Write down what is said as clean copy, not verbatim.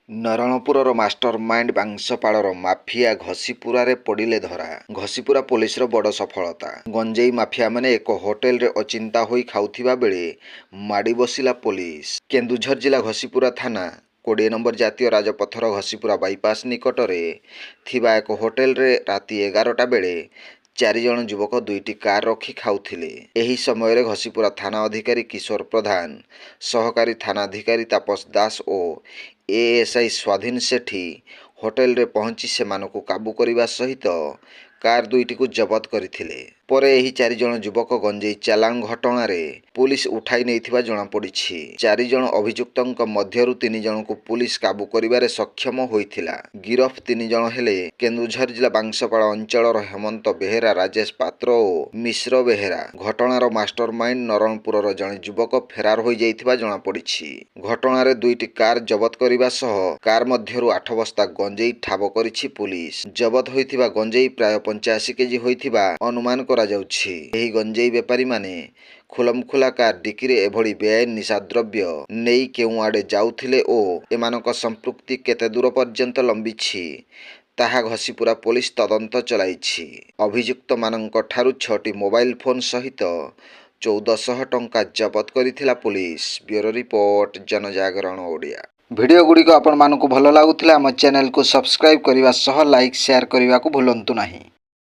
ନରଣପୁରର mastermind ବାଂଶପାଳର mafia ଘସିପୁରାରେ ପଡ଼ିଲେ ଧରା। ଘସିପୁରା ପୋଲିସର ବଡ଼ ସଫଳତା। ଗଞ୍ଜେଇ ମାଫିଆମାନେ ଏକ ହୋଟେଲରେ ଅଚିନ୍ତା ହୋଇ ଖାଉଥିବା ବେଳେ ମାଡ଼ି ବସିଲା ପୋଲିସ। କେନ୍ଦୁଝର ଜିଲ୍ଲା ଘସିପୁରା ଥାନା 20 ନମ୍ବର ଜାତୀୟ ରାଜପଥର ଘସିପୁରା ବାଇପାସ ନିକଟରେ ଥିବା ଏକ ହୋଟେଲରେ ରାତି 11ଟା ବେଳେ 4 ଜଣ ଯୁବକ 2ଟି କାର ରଖି ଖାଉଥିଲେ। ଏହି ସମୟରେ ଘସିପୁରା ଥାନା ଅଧିକାରୀ କିଶୋର ପ୍ରଧାନ, ସହକାରୀ ଥାନାଧିକାରୀ ତାପସ ଦାସ ଓ ଏଏସ୍ଆଇ ସ୍ୱାଧୀନ ସେଠୀ ହୋଟେଲରେ ପହଞ୍ଚି ସେମାନଙ୍କୁ କାବୁ କରିବା ସହିତ କାର 2ଟିକୁ ଜବତ କରିଥିଲେ। ପରେ ଏହି 4 ଜଣ ଯୁବକ ଗଞ୍ଜେଇ ଚାଲାଣ ଘଟଣାରେ ପୁଲିସ ଉଠାଇ ନେଇଥିବା ଜଣାପଡ଼ିଛି। 4 ଜଣ ଅଭିଯୁକ୍ତଙ୍କ ମଧ୍ୟରୁ 3 ଜଣଙ୍କୁ ପୁଲିସ କାବୁ କରିବାରେ ସକ୍ଷମ ହୋଇଥିଲା। ଗିରଫ 3 ଜଣ ହେଲେ କେନ୍ଦୁଝର ଜିଲ୍ଲା ବାଂଶପାଳ ଅଞ୍ଚଳର ହେମନ୍ତ ବେହେରା, ରାଜେଶ ପାତ୍ର ଓ ମିଶ୍ର ବେହେରା। ଘଟଣାର ମାଷ୍ଟରମାଇଣ୍ଡ ନରଣପୁରର ଜଣେ ଯୁବକ ଫେରାର ହୋଇଯାଇଥିବା ଜଣାପଡ଼ିଛି। ଘଟଣାରେ 2ଟି କାର ଜବତ କରିବା ସହ କାର ମଧ୍ୟରୁ 8 ବସ୍ତା ଗଞ୍ଜେଇ ଠାବ କରିଛି ପୁଲିସ। ଜବତ ହୋଇଥିବା ଗଞ୍ଜେଇ ପ୍ରାୟ 85 କେଜି ହୋଇଥିବା ଅନୁମାନ କରାଯାଉଛି। ଏହି ଗଞ୍ଜେଇ ବେପାରୀମାନେ ଖୁଲମଖୁଲା କାର ଡିକିରେ ଏଭଳି ବେଆଇନ ନିଶାଦ୍ରବ୍ୟ ନେଇ କେଉଁ ଆଡ଼େ ଯାଉଥିଲେ ଓ ଏମାନଙ୍କ ସମ୍ପୃକ୍ତି କେତେ ଦୂର ପର୍ଯ୍ୟନ୍ତ ଲମ୍ବିଛି ତାହା ଘସିପୁରା ପୋଲିସ ତଦନ୍ତ ଚଳାଇଛି। ଅଭିଯୁକ୍ତମାନଙ୍କ ଠାରୁ 6ଟି ମୋବାଇଲ ଫୋନ ସହିତ 1400 ଟଙ୍କା ଜବତ କରିଥିଲା ପୋଲିସ। Bureau report, Janajagaran Odia. Video ଗୁଡ଼ିକ ଆପଣମାନଙ୍କୁ ଭଲ ଲାଗୁଥିଲେ ଆମ ଚ୍ୟାନେଲକୁ ସବସ୍କ୍ରାଇବ୍ କରିବା ସହ ଲାଇକ୍ ସେୟାର କରିବାକୁ ଭୁଲନ୍ତୁ ନାହିଁ।